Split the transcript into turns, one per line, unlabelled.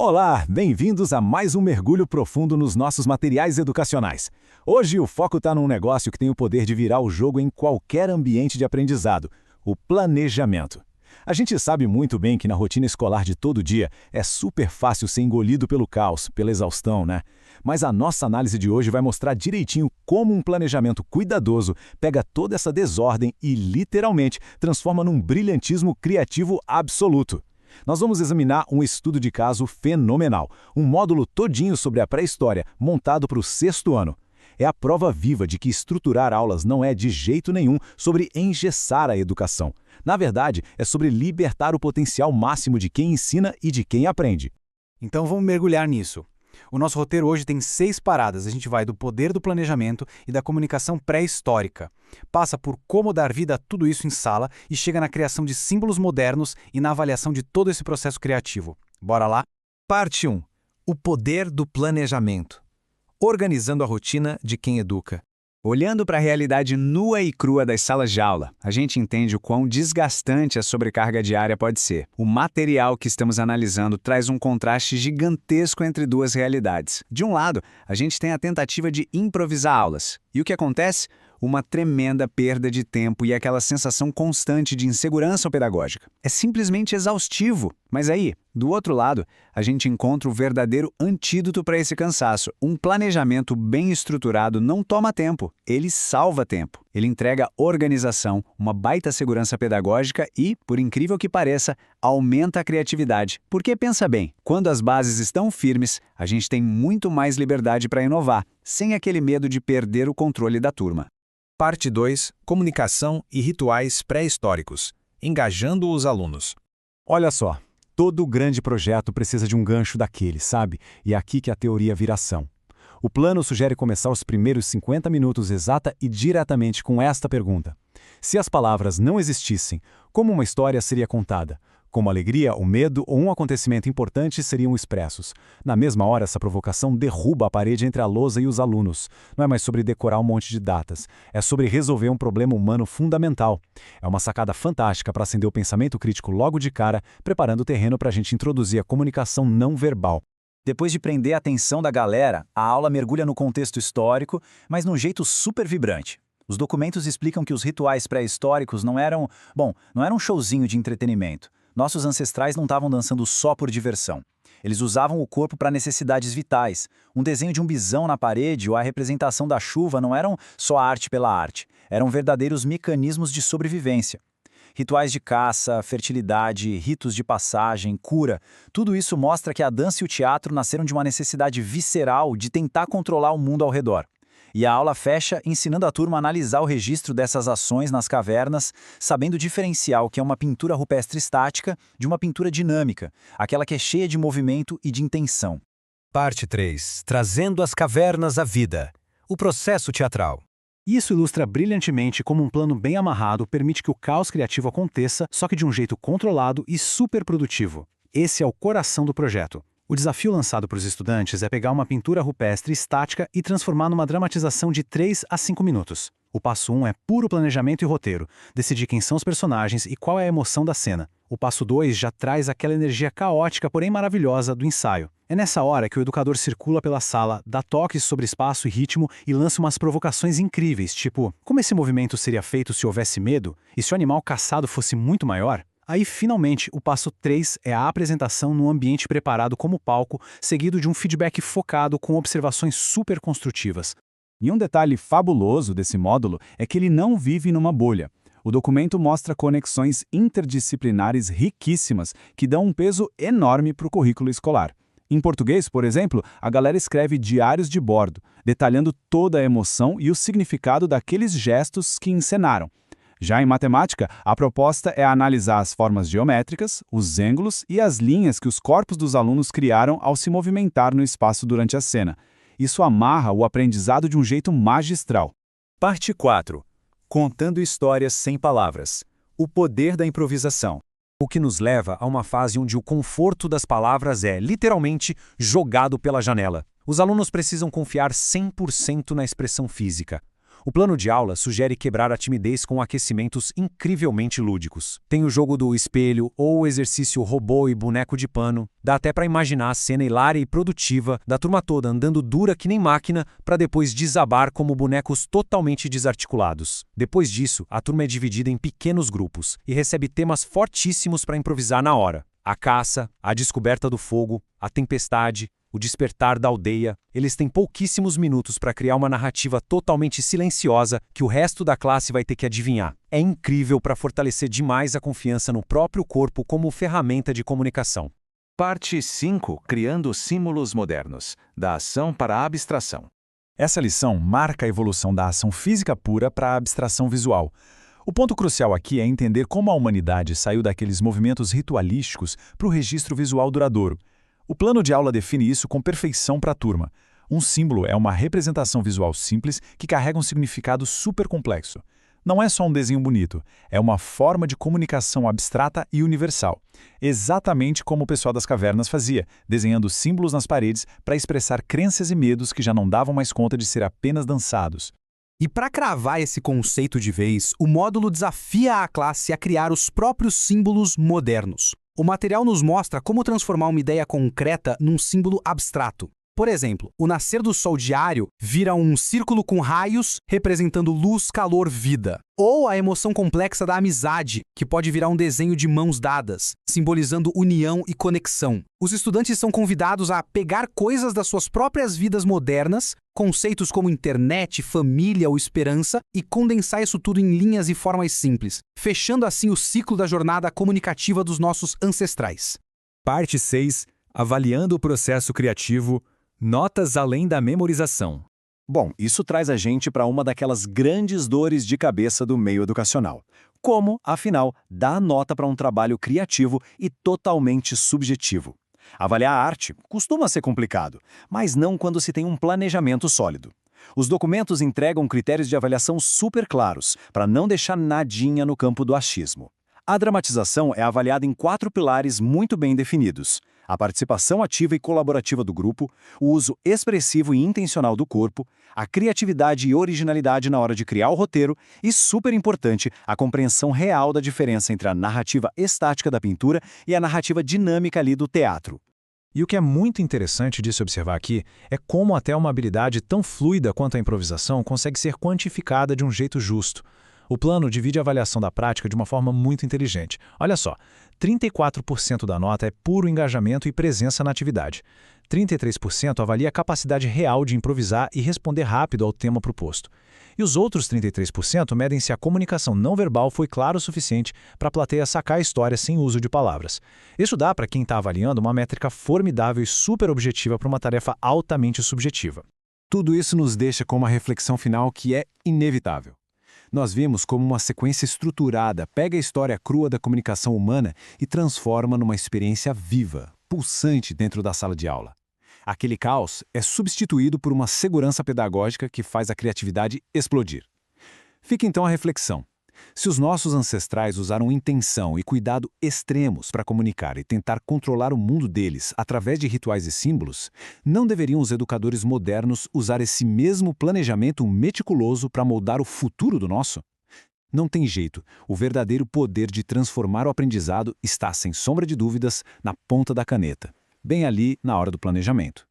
Olá, bem-vindos a mais um mergulho profundo nos nossos materiais educacionais. Hoje o foco está num negócio que tem o poder de virar o jogo em qualquer ambiente de aprendizado, o planejamento. A gente sabe muito bem que na rotina escolar de todo dia é super fácil ser engolido pelo caos, pela exaustão, né? Mas a nossa análise de hoje vai mostrar direitinho como um planejamento cuidadoso pega toda essa desordem e, literalmente, transforma num brilhantismo criativo absoluto. Nós vamos examinar um estudo de caso fenomenal, um módulo todinho sobre a pré-história, montado para o 6º ano. É a prova viva de que estruturar aulas não é de jeito nenhum sobre engessar a educação. Na verdade, é sobre libertar o potencial máximo de quem ensina e de quem aprende.
Então vamos mergulhar nisso. O nosso roteiro hoje tem 6 paradas. A gente vai do poder do planejamento e da comunicação pré-histórica. Passa por como dar vida a tudo isso em sala e chega na criação de símbolos modernos e na avaliação de todo esse processo criativo. Bora lá?
Parte 1. O poder do planejamento. Organizando a rotina de quem educa. Olhando para a realidade nua e crua das salas de aula, a gente entende o quão desgastante a sobrecarga diária pode ser. O material que estamos analisando traz um contraste gigantesco entre duas realidades. De um lado, a gente tem a tentativa de improvisar aulas. E o que acontece? Uma tremenda perda de tempo e aquela sensação constante de insegurança pedagógica. É simplesmente exaustivo. Mas aí, do outro lado, a gente encontra o verdadeiro antídoto para esse cansaço. Um planejamento bem estruturado não toma tempo, ele salva tempo. Ele entrega organização, uma baita segurança pedagógica e, por incrível que pareça, aumenta a criatividade. Porque pensa bem, quando as bases estão firmes, a gente tem muito mais liberdade para inovar, sem aquele medo de perder o controle da turma.
Parte 2. Comunicação e rituais pré-históricos. Engajando os alunos.
Olha só, todo grande projeto precisa de um gancho daquele, sabe? E é aqui que a teoria vira ação. O plano sugere começar os primeiros 50 minutos exata e diretamente com esta pergunta. Se as palavras não existissem, como uma história seria contada? Como a alegria, o medo ou um acontecimento importante seriam expressos. Na mesma hora, essa provocação derruba a parede entre a lousa e os alunos. Não é mais sobre decorar um monte de datas. É sobre resolver um problema humano fundamental. É uma sacada fantástica para acender o pensamento crítico logo de cara, preparando o terreno para a gente introduzir a comunicação não verbal.
Depois de prender a atenção da galera, a aula mergulha no contexto histórico, mas num jeito super vibrante. Os documentos explicam que os rituais pré-históricos não eram um showzinho de entretenimento. Nossos ancestrais não estavam dançando só por diversão. Eles usavam o corpo para necessidades vitais. Um desenho de um bisão na parede ou a representação da chuva não eram só arte pela arte. Eram verdadeiros mecanismos de sobrevivência. Rituais de caça, fertilidade, ritos de passagem, cura, tudo isso mostra que a dança e o teatro nasceram de uma necessidade visceral de tentar controlar o mundo ao redor. E a aula fecha ensinando a turma a analisar o registro dessas ações nas cavernas, sabendo diferenciar o que é uma pintura rupestre estática de uma pintura dinâmica, aquela que é cheia de movimento e de intenção.
Parte 3. Trazendo as cavernas à vida. O processo teatral.
Isso ilustra brilhantemente como um plano bem amarrado permite que o caos criativo aconteça, só que de um jeito controlado e super produtivo. Esse é o coração do projeto. O desafio lançado para os estudantes é pegar uma pintura rupestre estática e transformar numa dramatização de 3 a 5 minutos. O passo 1 é puro planejamento e roteiro, decidir quem são os personagens e qual é a emoção da cena. O passo 2 já traz aquela energia caótica, porém maravilhosa, do ensaio. É nessa hora que o educador circula pela sala, dá toques sobre espaço e ritmo e lança umas provocações incríveis, tipo, como esse movimento seria feito se houvesse medo? E se o animal caçado fosse muito maior? Aí, finalmente, o passo 3 é a apresentação num ambiente preparado como palco, seguido de um feedback focado com observações super construtivas.
E um detalhe fabuloso desse módulo é que ele não vive numa bolha. O documento mostra conexões interdisciplinares riquíssimas que dão um peso enorme para o currículo escolar. Em português, por exemplo, a galera escreve diários de bordo, detalhando toda a emoção e o significado daqueles gestos que encenaram. Já em matemática, a proposta é analisar as formas geométricas, os ângulos e as linhas que os corpos dos alunos criaram ao se movimentar no espaço durante a cena. Isso amarra o aprendizado de um jeito magistral.
Parte 4. Contando histórias sem palavras. O poder da improvisação.
O que nos leva a uma fase onde o conforto das palavras é, literalmente, jogado pela janela. Os alunos precisam confiar 100% na expressão física.
O plano de aula sugere quebrar a timidez com aquecimentos incrivelmente lúdicos. Tem o jogo do espelho ou o exercício robô e boneco de pano. Dá até para imaginar a cena hilária e produtiva da turma toda andando dura que nem máquina para depois desabar como bonecos totalmente desarticulados. Depois disso, a turma é dividida em pequenos grupos e recebe temas fortíssimos para improvisar na hora. A caça, a descoberta do fogo, a tempestade, o despertar da aldeia. Eles têm pouquíssimos minutos para criar uma narrativa totalmente silenciosa que o resto da classe vai ter que adivinhar. É incrível para fortalecer demais a confiança no próprio corpo como ferramenta de comunicação.
Parte 5. Criando símbolos modernos. Da ação para a abstração.
Essa lição marca a evolução da ação física pura para a abstração visual. O ponto crucial aqui é entender como a humanidade saiu daqueles movimentos ritualísticos para o registro visual duradouro. O plano de aula define isso com perfeição para a turma. Um símbolo é uma representação visual simples que carrega um significado super complexo. Não é só um desenho bonito, é uma forma de comunicação abstrata e universal. Exatamente como o pessoal das cavernas fazia, desenhando símbolos nas paredes para expressar crenças e medos que já não davam mais conta de ser apenas dançados.
E para cravar esse conceito de vez, o módulo desafia a classe a criar os próprios símbolos modernos. O material nos mostra como transformar uma ideia concreta num símbolo abstrato. Por exemplo, o nascer do sol diário vira um círculo com raios representando luz, calor, vida. Ou a emoção complexa da amizade, que pode virar um desenho de mãos dadas, simbolizando união e conexão. Os estudantes são convidados a pegar coisas das suas próprias vidas modernas, conceitos como internet, família ou esperança, e condensar isso tudo em linhas e formas simples, fechando assim o ciclo da jornada comunicativa dos nossos ancestrais.
Parte 6. Avaliando o processo criativo. Notas além da memorização.
Bom, isso traz a gente para uma daquelas grandes dores de cabeça do meio educacional. Como, afinal, dar nota para um trabalho criativo e totalmente subjetivo? Avaliar a arte costuma ser complicado, mas não quando se tem um planejamento sólido. Os documentos entregam critérios de avaliação super claros, para não deixar nadinha no campo do achismo. A dramatização é avaliada em 4 pilares muito bem definidos: a participação ativa e colaborativa do grupo, o uso expressivo e intencional do corpo, a criatividade e originalidade na hora de criar o roteiro e, super importante, a compreensão real da diferença entre a narrativa estática da pintura e a narrativa dinâmica ali do teatro.
E o que é muito interessante de se observar aqui é como até uma habilidade tão fluida quanto a improvisação consegue ser quantificada de um jeito justo. O plano divide a avaliação da prática de uma forma muito inteligente. Olha só, 34% da nota é puro engajamento e presença na atividade. 33% avalia a capacidade real de improvisar e responder rápido ao tema proposto. E os outros 33% medem se a comunicação não verbal foi clara o suficiente para a plateia sacar a história sem uso de palavras. Isso dá para quem está avaliando uma métrica formidável e super objetiva para uma tarefa altamente subjetiva. Tudo isso nos deixa com uma reflexão final que é inevitável. Nós vimos como uma sequência estruturada pega a história crua da comunicação humana e transforma numa experiência viva, pulsante dentro da sala de aula. Aquele caos é substituído por uma segurança pedagógica que faz a criatividade explodir. Fica então a reflexão. Se os nossos ancestrais usaram intenção e cuidado extremos para comunicar e tentar controlar o mundo deles através de rituais e símbolos, não deveriam os educadores modernos usar esse mesmo planejamento meticuloso para moldar o futuro do nosso? Não tem jeito, o verdadeiro poder de transformar o aprendizado está, sem sombra de dúvidas, na ponta da caneta, bem ali na hora do planejamento.